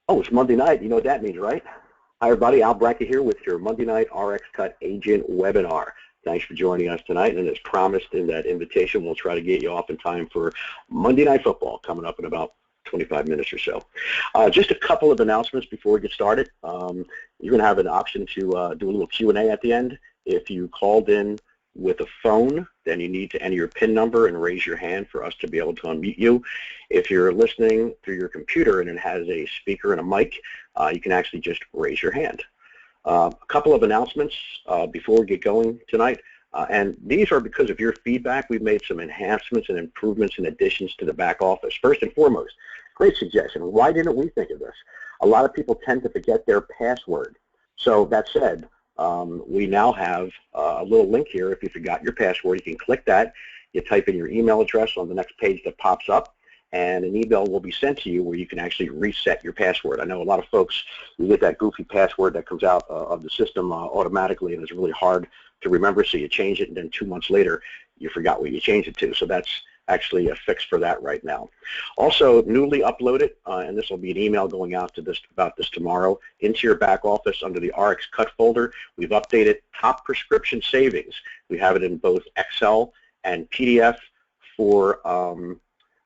Oh, it's Monday night. You know what that means, right? Hi, everybody. Al Brackett here with your Monday night RxCut agent webinar. Thanks for joining us tonight. And as promised in that invitation, we'll try to get you off in time for Monday Night Football coming up in about 25 minutes or so. Just a couple of announcements before we get started. You're going to have an option to do a little Q&A at the end. If you called in with a phone, then you need to enter your PIN number and raise your hand for us to be able to unmute you. If you're listening through your computer and it has a speaker and a mic, you can actually just raise your hand. A couple of announcements before we get going tonight, and these are because of your feedback. We've made some enhancements and improvements and additions to the back office. First and foremost, great suggestion. Why didn't we think of this? A lot of people tend to forget their password. So that said, we now have a little link here. If you forgot your password, you can click that. You type in your email address on the next page that pops up, and an email will be sent to you where you can actually reset your password. I know a lot of folks, you get that goofy password that comes out of the system automatically, and it's really hard to remember, so you change it, and then 2 months later, you forgot what you changed it to. So that's actually a fix for that right now. Also, newly uploaded, and this will be an email going out to about this tomorrow, into your back office under the RxCut folder. We've updated top prescription savings. We have it in both Excel and PDF for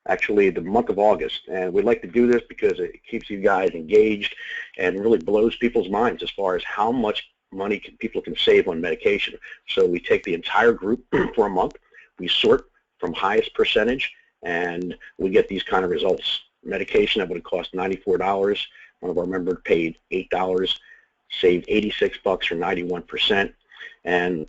actually the month of August, and we'd like to do this because it keeps you guys engaged and really blows people's minds as far as how much money people can save on medication. So we take the entire group for a month, we sort from highest percentage, and we get these kind of results. Medication that would have cost $94, one of our members paid $8, saved 86 bucks or 91%, and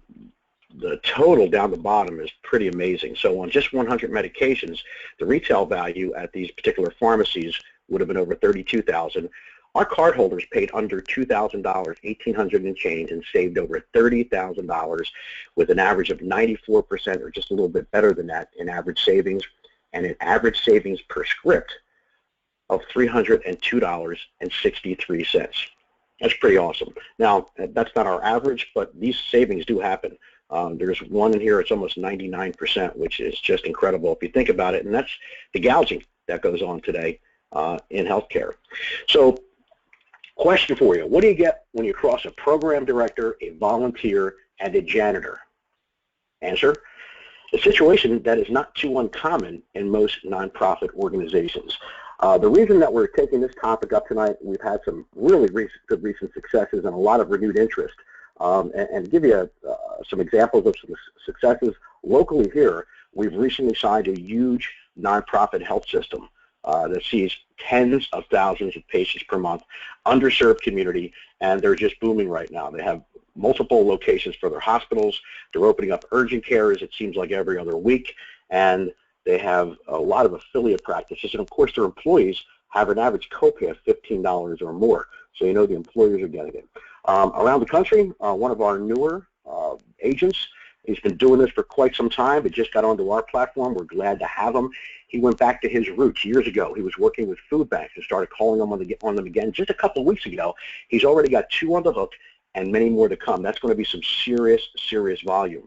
the total down the bottom is pretty amazing. So on just 100 medications, the retail value at these particular pharmacies would have been over $32,000. Our cardholders paid under $2,000, $1,800 and change, and saved over $30,000 with an average of 94% or just a little bit better than that in average savings, and an average savings per script of $302.63. That's pretty awesome. Now, that's not our average, but these savings do happen. There's one in here, it's almost 99%, which is just incredible if you think about it, and that's the gouging that goes on today in healthcare. So, question for you, what do you get when you cross a program director, a volunteer, and a janitor? Answer, a situation that is not too uncommon in most nonprofit organizations. The reason that we're taking this topic up tonight, we've had some really good recent successes and a lot of renewed interest. And give you some examples of some successes locally here. We've recently signed a huge nonprofit health system that sees tens of thousands of patients per month, underserved community, and they're just booming right now. They have multiple locations for their hospitals. They're opening up urgent cares, it seems like every other week, and they have a lot of affiliate practices, and of course their employees have an average copay of $15 or more, so you know the employers are getting it. Around the country, one of our newer agents, he's been doing this for quite some time, but just got onto our platform. We're glad to have him. He went back to his roots years ago. He was working with food banks and started calling them on them again just a couple of weeks ago. He's already got 2 on the hook and many more to come. That's going to be some serious volume.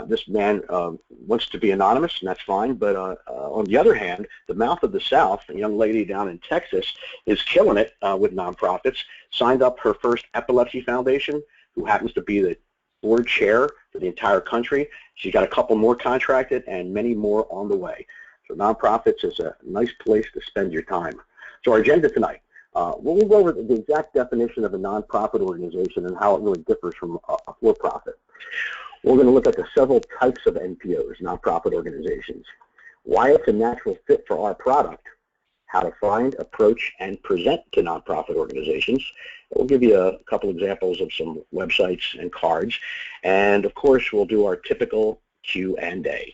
This man wants to be anonymous, and that's fine, but on the other hand, the Mouth of the South, a young lady down in Texas, is killing it with nonprofits, signed up her first epilepsy foundation, who happens to be the board chair for the entire country. She's got a couple more contracted and many more on the way. So nonprofits is a nice place to spend your time. So our agenda tonight, we'll go over the exact definition of a nonprofit organization and how it really differs from a for-profit. We're going to look at the several types of NPOs, nonprofit organizations, why it's a natural fit for our product, how to find, approach, and present to nonprofit organizations. We'll give you a couple examples of some websites and cards, and of course we'll do our typical Q&A.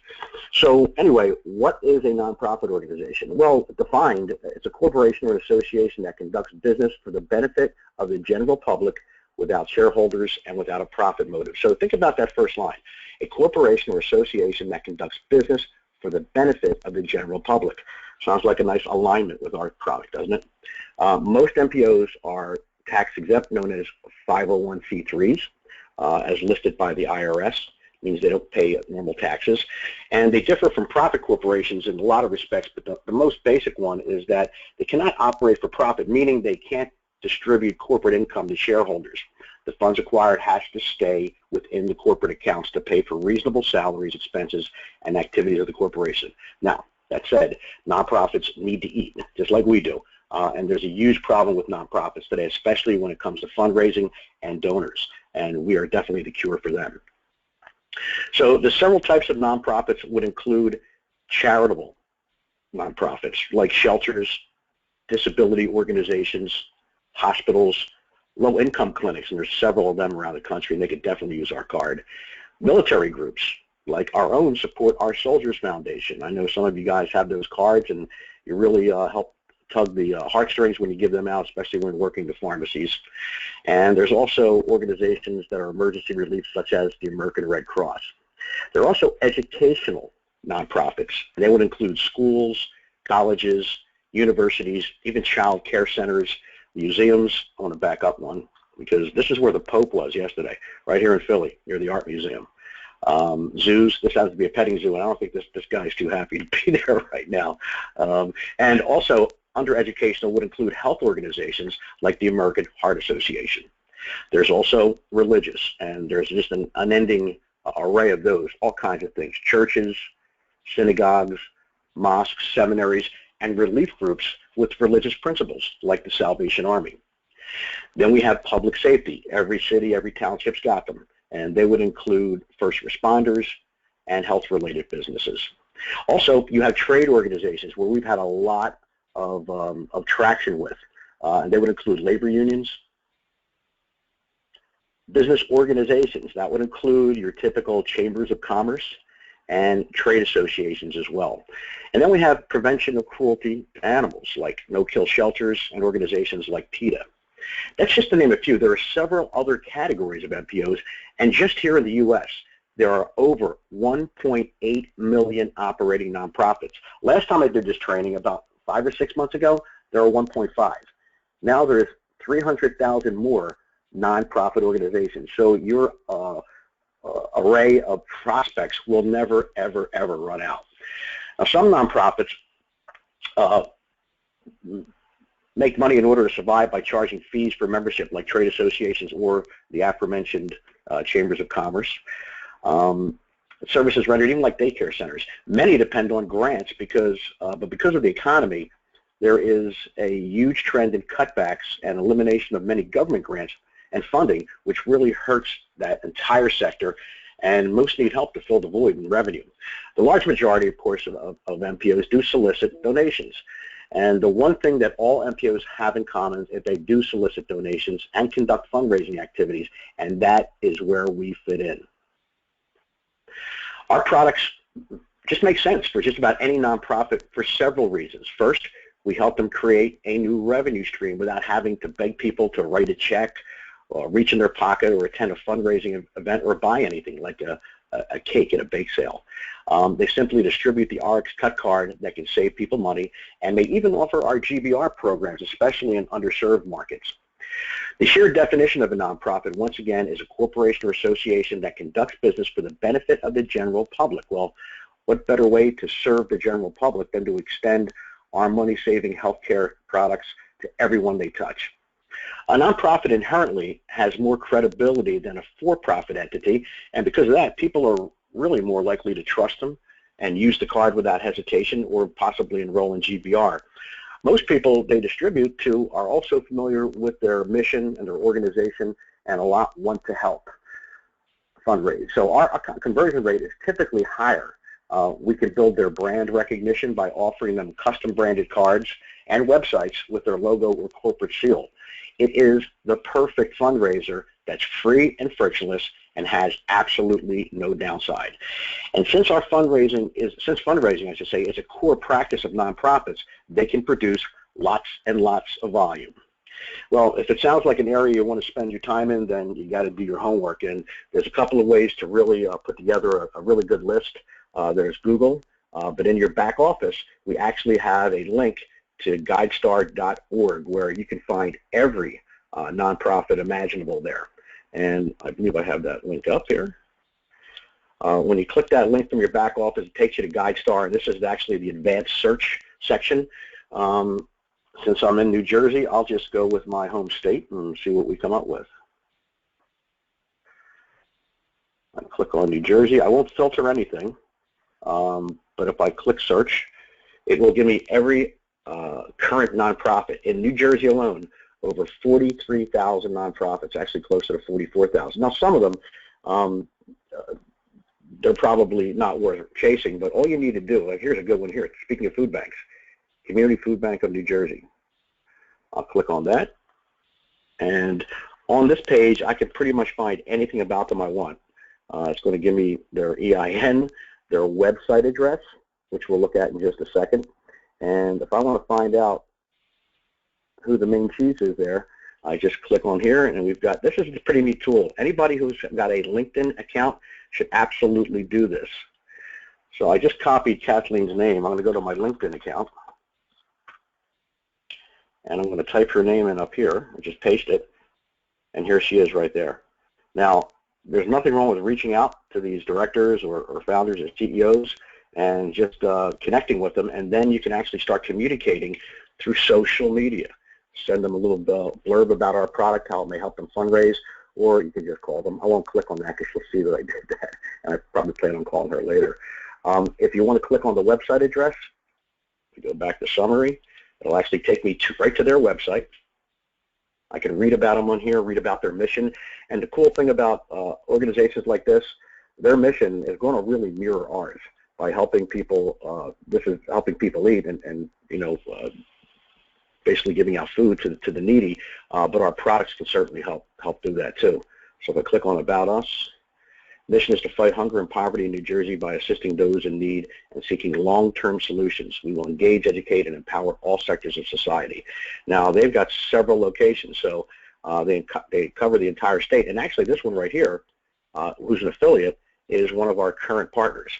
So anyway, what is a nonprofit organization? Well, defined, it's a corporation or association that conducts business for the benefit of the general public without shareholders and without a profit motive. So think about that first line, a corporation or association that conducts business for the benefit of the general public. Sounds like a nice alignment with our product, doesn't it? Most NPOs are tax exempt, known as 501c3s, as listed by the IRS. means they don't pay normal taxes. And they differ from profit corporations in a lot of respects, but the most basic one is that they cannot operate for profit, meaning they can't distribute corporate income to shareholders. The funds acquired has to stay within the corporate accounts to pay for reasonable salaries, expenses, and activities of the corporation. Now, that said, nonprofits need to eat, just like we do. And there's a huge problem with nonprofits today, especially when it comes to fundraising and donors. And we are definitely the cure for them. So the several types of nonprofits would include charitable nonprofits like shelters, disability organizations, hospitals, low-income clinics, and there's several of them around the country, and they could definitely use our card. Military groups like our own Support Our Soldiers Foundation. I know some of you guys have those cards, and you really help tug the heartstrings when you give them out, especially when working the pharmacies. And there's also organizations that are emergency relief, such as the American Red Cross. There are also educational nonprofits. They would include schools, colleges, universities, even child care centers, museums. I want to back up one because this is where the Pope was yesterday, right here in Philly, near the Art Museum. Zoos, this happens to be a petting zoo, and I don't think this guy's too happy to be there right now. And also, under educational would include health organizations like the American Heart Association. There's also religious, and there's just an unending array of those, all kinds of things, churches, synagogues, mosques, seminaries, and relief groups with religious principles like the Salvation Army. Then we have public safety. Every city, every township's got them, and they would include first responders and health-related businesses. Also, you have trade organizations where we've had a lot of traction with, and they would include labor unions, business organizations. That would include your typical chambers of commerce and trade associations as well. And then we have prevention of cruelty to animals, like no-kill shelters and organizations like PETA. That's just to name a few. There are several other categories of NPOs, and just here in the U.S., there are over 1.8 million operating nonprofits. Last time I did this training, about 5 or 6 months ago, there are 1.5. Now there's 300,000 more nonprofit organizations. So your array of prospects will never, ever, ever run out. Now, some nonprofits make money in order to survive by charging fees for membership, like trade associations or the aforementioned chambers of commerce. Services rendered, even like daycare centers. Many depend on grants but because of the economy, there is a huge trend in cutbacks and elimination of many government grants and funding, which really hurts that entire sector, and most need help to fill the void in revenue. The large majority, of course, of MPOs do solicit donations. And the one thing that all MPOs have in common is they do solicit donations and conduct fundraising activities, and that is where we fit in. Our products just make sense for just about any nonprofit for several reasons. First, we help them create a new revenue stream without having to beg people to write a check or reach in their pocket or attend a fundraising event or buy anything like a cake at a bake sale. They simply distribute the RxCut card that can save people money, and they even offer our GBR programs, especially in underserved markets. The sheer definition of a nonprofit, once again, is a corporation or association that conducts business for the benefit of the general public. Well, what better way to serve the general public than to extend our money-saving healthcare products to everyone they touch? A nonprofit inherently has more credibility than a for-profit entity, and because of that, people are really more likely to trust them and use the card without hesitation or possibly enroll in GBR. Most people they distribute to are also familiar with their mission and their organization, and a lot want to help fundraise. So our conversion rate is typically higher. We can build their brand recognition by offering them custom branded cards and websites with their logo or corporate seal. It is the perfect fundraiser that's free and frictionless and has absolutely no downside. And since fundraising, I should say, is a core practice of nonprofits, they can produce lots and lots of volume. Well, if it sounds like an area you want to spend your time in, then you got to do your homework. And there's a couple of ways to really put together a really good list. There's Google, but in your back office, we actually have a link to Guidestarorg where you can find every nonprofit imaginable there. And I believe I have that link up here. When you click that link from your back office, it takes you to Guidestar, and this is actually the advanced search section. Since I'm in New Jersey, I'll just go with my home state and see what we come up with. I click on New Jersey. I won't filter anything, but if I click search, it will give me every current nonprofit. In New Jersey alone, over 43,000 nonprofits, actually closer to 44,000. Now, some of them, they're probably not worth chasing, but all you need to do, like here's a good one here, speaking of food banks, Community Food Bank of New Jersey. I'll click on that, and on this page, I can pretty much find anything about them I want. It's going to give me their EIN, their website address, which we'll look at in just a second, and if I want to find out who the main cheese is there, I just click on here, and we've got, this is a pretty neat tool. Anybody who's got a LinkedIn account should absolutely do this. So I just copied Kathleen's name. I'm going to go to my LinkedIn account, and I'm going to type her name in up here and just paste it, and here she is right there. Now, there's nothing wrong with reaching out to these directors or founders or CEOs and just connecting with them, and then you can actually start communicating through social media. Send them a little blurb about our product, how it may help them fundraise, or you can just call them. I won't click on that because she'll see that I did that, and I probably plan on calling her later. If you want to click on the website address, if you go back to summary, it'll actually take me right to their website. I can read about them on here, read about their mission, and the cool thing about organizations like this, their mission is going to really mirror ours by helping people. This is helping people eat, and you know, basically giving out food to the needy. But our products can certainly help do that too. So if I click on About Us, mission is to fight hunger and poverty in New Jersey by assisting those in need and seeking long-term solutions. We will engage, educate, and empower all sectors of society. Now, they've got several locations, so they cover the entire state. And actually, this one right here, who's an affiliate, is one of our current partners.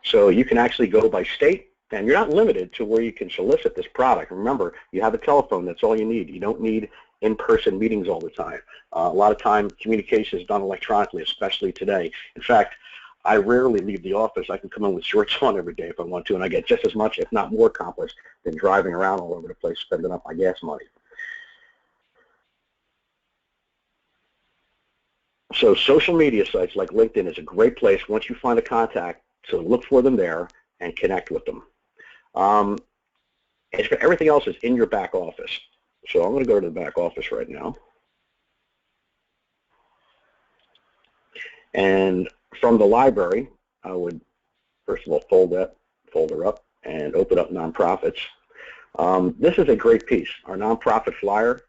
So you can actually go by state, and you're not limited to where you can solicit this product. Remember, you have a telephone. That's all you need. You don't need in-person meetings all the time. A lot of time communication is done electronically, especially today. In fact, I rarely leave the office. I can come in with shorts on every day if I want to, and I get just as much, if not more, accomplished than driving around all over the place spending up my gas money. So social media sites like LinkedIn is a great place once you find a contact to look for them there and connect with them. Everything else is in your back office. So I'm going to go to the back office right now. And from the library, I would, first of all, fold that folder up and open up nonprofits. This is a great piece, our nonprofit flyer.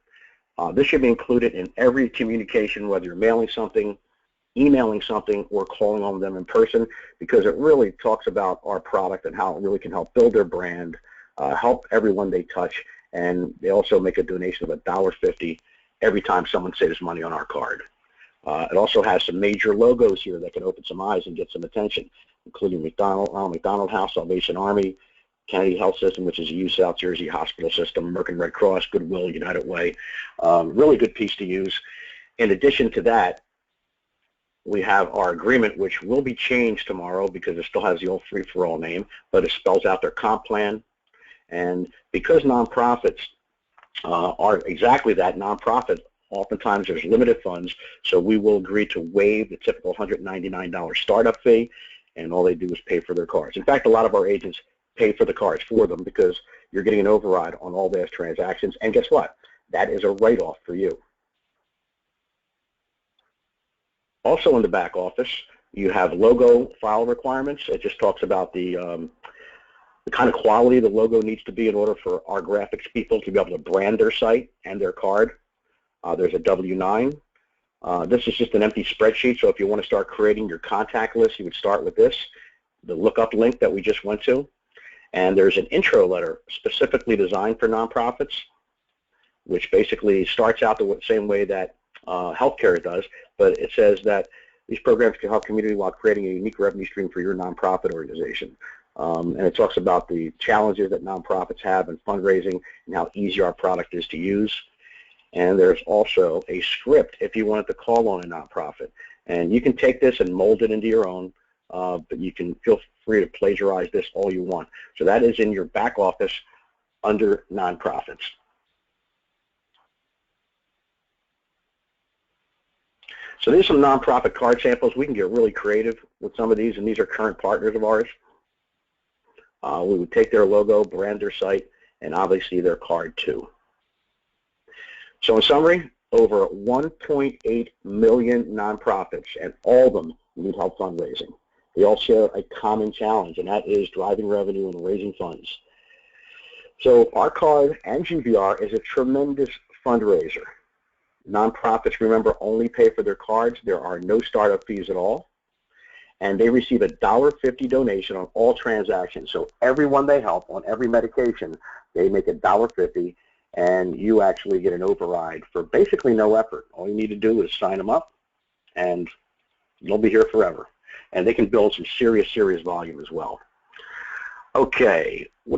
This should be included in every communication, whether you're mailing something, emailing something, or calling on them in person, because it really talks about our product and how it really can help build their brand, help everyone they touch, and they also make a donation of $1.50 every time someone saves money on our card. It also has some major logos here that can open some eyes and get some attention, including McDonald House, Salvation Army, Kennedy Health System, which is a U South Jersey hospital system, American Red Cross, Goodwill, United Way. Really good piece to use. In addition to that, we have our agreement, which will be changed tomorrow because it still has the old free-for-all name, but it spells out their comp plan. And because nonprofits are exactly that, nonprofit, oftentimes there's limited funds, so we will agree to waive the typical $199 startup fee, and all they do is pay for their cards. In fact, a lot of our agents pay for the cards for them because you're getting an override on all their transactions, and guess what? That is a write-off for you. Also in the back office, you have logo file requirements. It just talks about the kind of quality the logo needs to be in order for our graphics people to be able to brand their site and their card. There's a W-9. This is just an empty spreadsheet, so if you want to start creating your contact list, you would start with this, the lookup link that we just went to. And there's an intro letter specifically designed for nonprofits, which basically starts out the same way that healthcare does, but it says that these programs can help community while creating a unique revenue stream for your nonprofit organization. And it talks about the challenges that nonprofits have in fundraising and how easy our product is to use. And there's also a script if you wanted to call on a nonprofit. And you can take this and mold it into your own, but you can feel free to plagiarize this all you want. So that is in your back office under nonprofits. So these are some nonprofit card samples. We can get really creative with some of these, and these are current partners of ours. We would take their logo, brand their site, and obviously their card too. So in summary, over 1.8 million nonprofits, and all of them need help fundraising. They all share a common challenge, and that is driving revenue and raising funds. So our card and GVR is a tremendous fundraiser. Nonprofits, remember, only pay for their cards. There are no startup fees at all. And they receive a $1.50 donation on all transactions. So everyone they help on every medication, they make a $1.50, and you actually get an override for basically no effort. All you need to do is sign them up, and you'll be here forever. And they can build some serious volume as well. Okay.